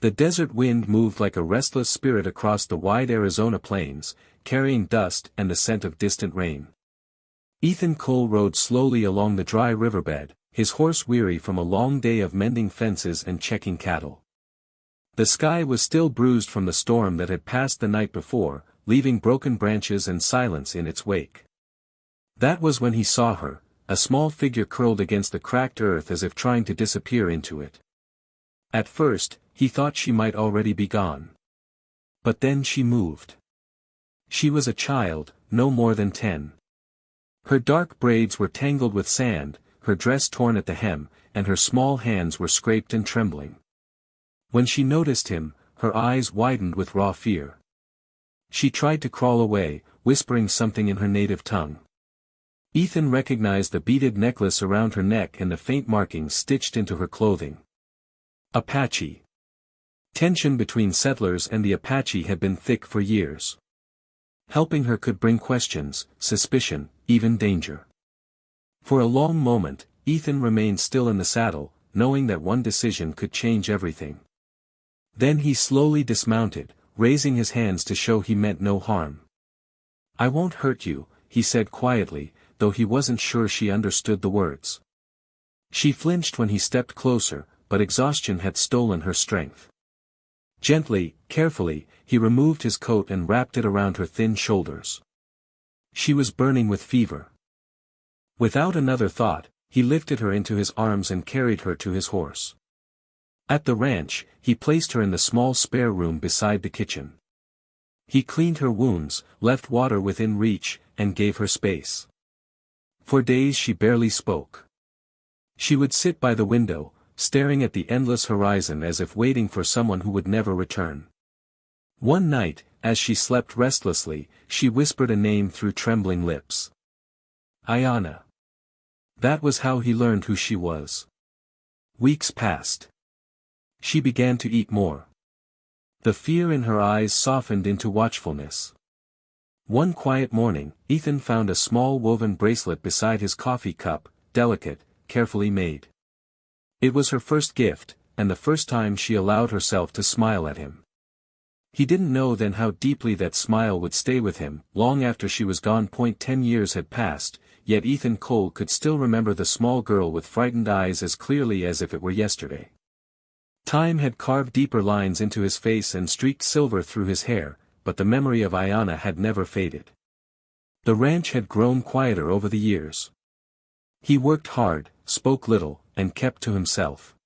The desert wind moved like a restless spirit across the wide Arizona plains, carrying dust and the scent of distant rain. Ethan Cole rode slowly along the dry riverbed, his horse weary from a long day of mending fences and checking cattle. The sky was still bruised from the storm that had passed the night before, leaving broken branches and silence in its wake. That was when he saw her, a small figure curled against the cracked earth as if trying to disappear into it. At first, he thought she might already be gone. But then she moved. She was a child, no more than 10. Her dark braids were tangled with sand, her dress torn at the hem, and her small hands were scraped and trembling. When she noticed him, her eyes widened with raw fear. She tried to crawl away, whispering something in her native tongue. Ethan recognized the beaded necklace around her neck and the faint markings stitched into her clothing. Apache. Tension between settlers and the Apache had been thick for years. Helping her could bring questions, suspicion, even danger. For a long moment, Ethan remained still in the saddle, knowing that one decision could change everything. Then he slowly dismounted, raising his hands to show he meant no harm. "I won't hurt you," he said quietly, though he wasn't sure she understood the words. She flinched when he stepped closer, but exhaustion had stolen her strength. Gently, carefully, he removed his coat and wrapped it around her thin shoulders. She was burning with fever. Without another thought, he lifted her into his arms and carried her to his horse. At the ranch, he placed her in the small spare room beside the kitchen. He cleaned her wounds, left water within reach, and gave her space. For days she barely spoke. She would sit by the window, staring at the endless horizon as if waiting for someone who would never return. One night, as she slept restlessly, she whispered a name through trembling lips. Ayanna. That was how he learned who she was. Weeks passed. She began to eat more. The fear in her eyes softened into watchfulness. One quiet morning, Ethan found a small woven bracelet beside his coffee cup, delicate, carefully made. It was her first gift, and the first time she allowed herself to smile at him. He didn't know then how deeply that smile would stay with him, long after she was gone. 10 years had passed, yet Ethan Cole could still remember the small girl with frightened eyes as clearly as if it were yesterday. Time had carved deeper lines into his face and streaked silver through his hair, but the memory of Ayanna had never faded. The ranch had grown quieter over the years. He worked hard, spoke little, and kept to himself.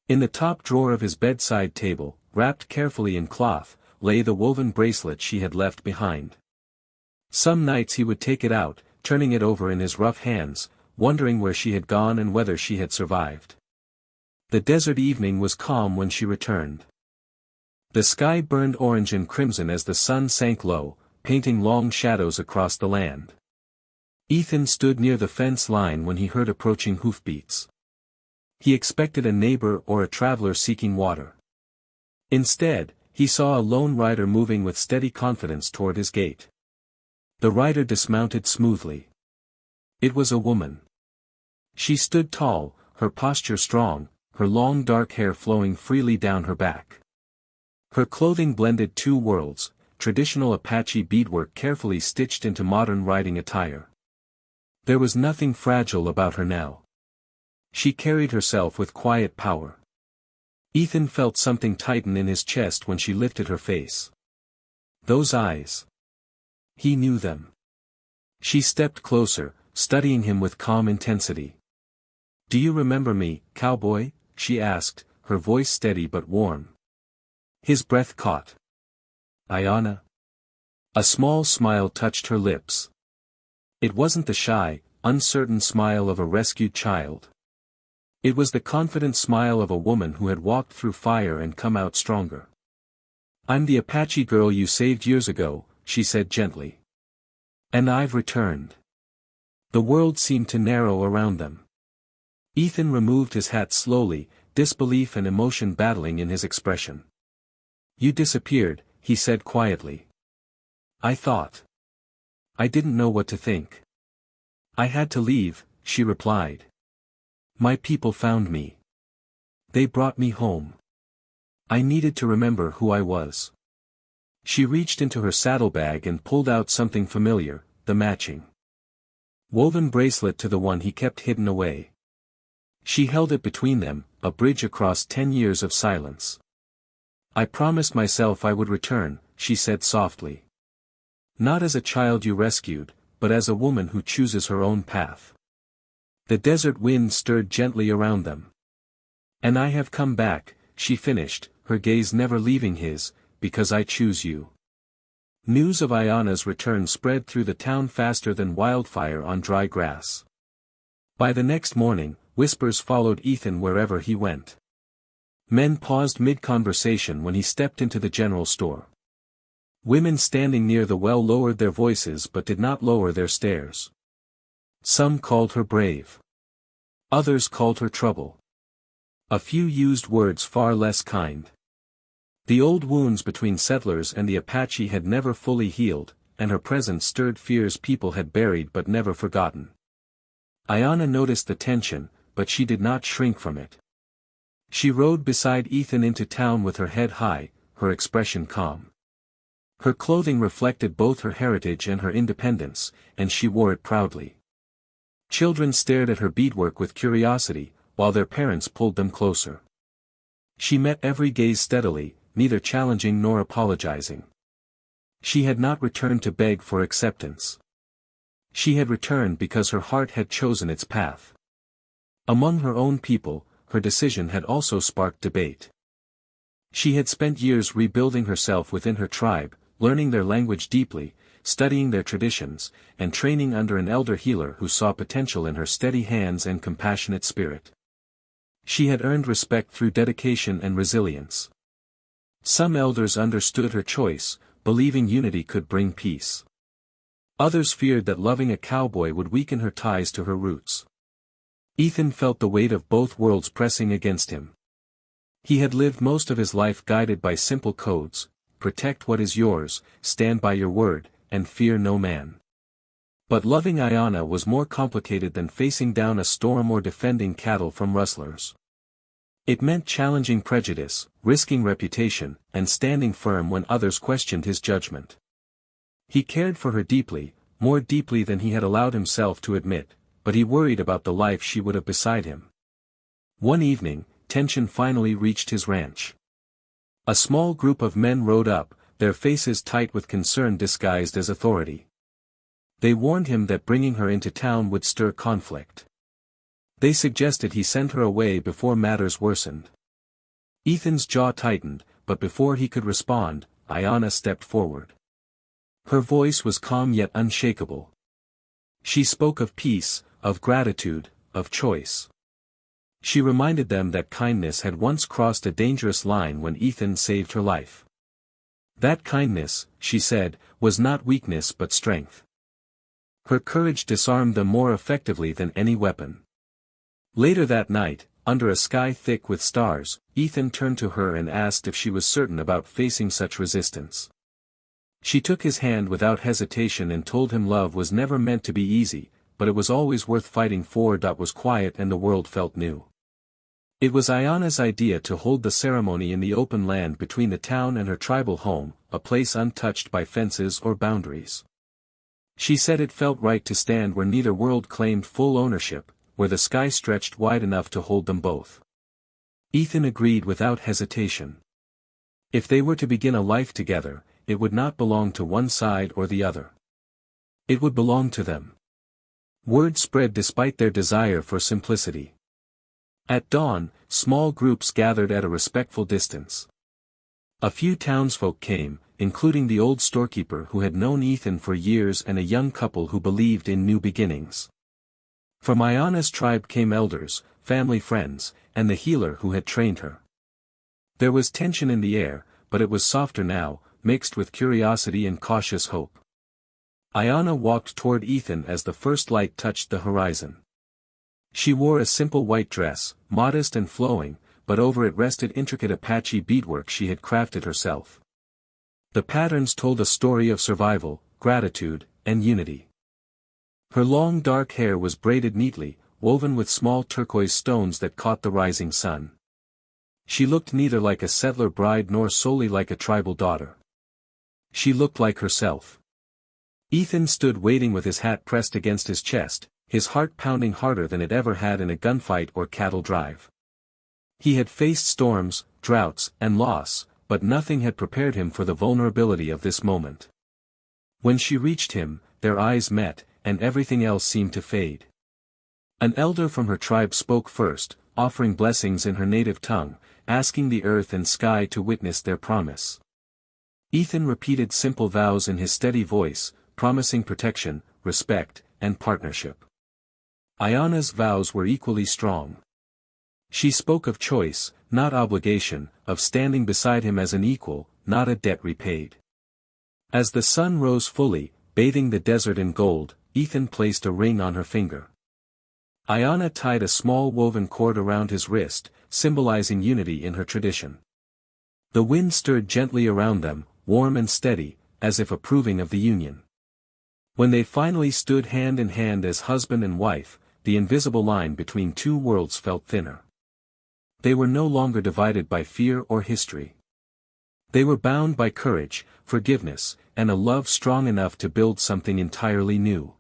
In the top drawer of his bedside table, wrapped carefully in cloth, lay the woven bracelet she had left behind. Some nights he would take it out, turning it over in his rough hands, wondering where she had gone and whether she had survived. The desert evening was calm when she returned. The sky burned orange and crimson as the sun sank low, painting long shadows across the land. Ethan stood near the fence line when he heard approaching hoofbeats. He expected a neighbor or a traveler seeking water. Instead, he saw a lone rider moving with steady confidence toward his gate. The rider dismounted smoothly. It was a woman. She stood tall, her posture strong, her long dark hair flowing freely down her back. Her clothing blended two worlds, traditional Apache beadwork carefully stitched into modern riding attire. There was nothing fragile about her now. She carried herself with quiet power. Ethan felt something tighten in his chest when she lifted her face. Those eyes. He knew them. She stepped closer, studying him with calm intensity. "Do you remember me, Cowboy?" she asked, her voice steady but warm. His breath caught. "Ayanna?" A small smile touched her lips. It wasn't the shy, uncertain smile of a rescued child. It was the confident smile of a woman who had walked through fire and come out stronger. "I'm the Apache girl you saved years ago," she said gently. "And I've returned." The world seemed to narrow around them. Ethan removed his hat slowly, disbelief and emotion battling in his expression. "You disappeared," he said quietly. "I thought. I didn't know what to think." "I had to leave," she replied. "My people found me. They brought me home. I needed to remember who I was. She reached into her saddlebag and pulled out something familiar, the matching woven bracelet to the one he kept hidden away. She held it between them, a bridge across 10 years of silence. I promised myself I would return, she said softly. Not as a child you rescued, but as a woman who chooses her own path. The desert wind stirred gently around them. And I have come back, she finished, her gaze never leaving his, because I choose you. News of Ayana's return spread through the town faster than wildfire on dry grass. By the next morning, whispers followed Ethan wherever he went. Men paused mid-conversation when he stepped into the general store. Women standing near the well lowered their voices but did not lower their stares. Some called her brave. Others called her trouble. A few used words far less kind. The old wounds between settlers and the Apache had never fully healed, and her presence stirred fears people had buried but never forgotten. Ayana noticed the tension, but she did not shrink from it. She rode beside Ethan into town with her head high, her expression calm. Her clothing reflected both her heritage and her independence, and she wore it proudly. Children stared at her beadwork with curiosity, while their parents pulled them closer. She met every gaze steadily, neither challenging nor apologizing. She had not returned to beg for acceptance. She had returned because her heart had chosen its path. Among her own people, her decision had also sparked debate. She had spent years rebuilding herself within her tribe, learning their language deeply, studying their traditions, and training under an elder healer who saw potential in her steady hands and compassionate spirit. She had earned respect through dedication and resilience. Some elders understood her choice, believing unity could bring peace. Others feared that loving a cowboy would weaken her ties to her roots. Ethan felt the weight of both worlds pressing against him. He had lived most of his life guided by simple codes: protect what is yours, stand by your word, and fear no man. But loving Ayana was more complicated than facing down a storm or defending cattle from rustlers. It meant challenging prejudice, risking reputation, and standing firm when others questioned his judgment. He cared for her deeply, more deeply than he had allowed himself to admit, but he worried about the life she would have beside him. One evening, tension finally reached his ranch. A small group of men rode up, their faces tight with concern disguised as authority. They warned him that bringing her into town would stir conflict. They suggested he send her away before matters worsened. Ethan's jaw tightened, but before he could respond, Ayana stepped forward. Her voice was calm yet unshakable. She spoke of peace, of gratitude, of choice. She reminded them that kindness had once crossed a dangerous line when Ethan saved her life. That kindness, she said, was not weakness but strength. Her courage disarmed them more effectively than any weapon. Later that night, under a sky thick with stars, Ethan turned to her and asked if she was certain about facing such resistance. She took his hand without hesitation and told him love was never meant to be easy, but it was always worth fighting for. Was quiet and the world felt new. It was Ayana's idea to hold the ceremony in the open land between the town and her tribal home, a place untouched by fences or boundaries. She said it felt right to stand where neither world claimed full ownership, where the sky stretched wide enough to hold them both. Ethan agreed without hesitation. If they were to begin a life together, it would not belong to one side or the other. It would belong to them. Word spread despite their desire for simplicity. At dawn, small groups gathered at a respectful distance. A few townsfolk came, including the old storekeeper who had known Ethan for years and a young couple who believed in new beginnings. From Ayana's tribe came elders, family friends, and the healer who had trained her. There was tension in the air, but it was softer now, mixed with curiosity and cautious hope. Ayana walked toward Ethan as the first light touched the horizon. She wore a simple white dress, modest and flowing, but over it rested intricate Apache beadwork she had crafted herself. The patterns told a story of survival, gratitude, and unity. Her long dark hair was braided neatly, woven with small turquoise stones that caught the rising sun. She looked neither like a settler bride nor solely like a tribal daughter. She looked like herself. Ethan stood waiting with his hat pressed against his chest, his heart pounding harder than it ever had in a gunfight or cattle drive. He had faced storms, droughts, and loss, but nothing had prepared him for the vulnerability of this moment. When she reached him, their eyes met, and everything else seemed to fade. An elder from her tribe spoke first, offering blessings in her native tongue, asking the earth and sky to witness their promise. Ethan repeated simple vows in his steady voice, promising protection, respect, and partnership. Ayana's vows were equally strong. She spoke of choice, not obligation, of standing beside him as an equal, not a debt repaid. As the sun rose fully, bathing the desert in gold, Ethan placed a ring on her finger. Ayana tied a small woven cord around his wrist, symbolizing unity in her tradition. The wind stirred gently around them, warm and steady, as if approving of the union. When they finally stood hand in hand as husband and wife, the invisible line between two worlds felt thinner. They were no longer divided by fear or history. They were bound by courage, forgiveness, and a love strong enough to build something entirely new.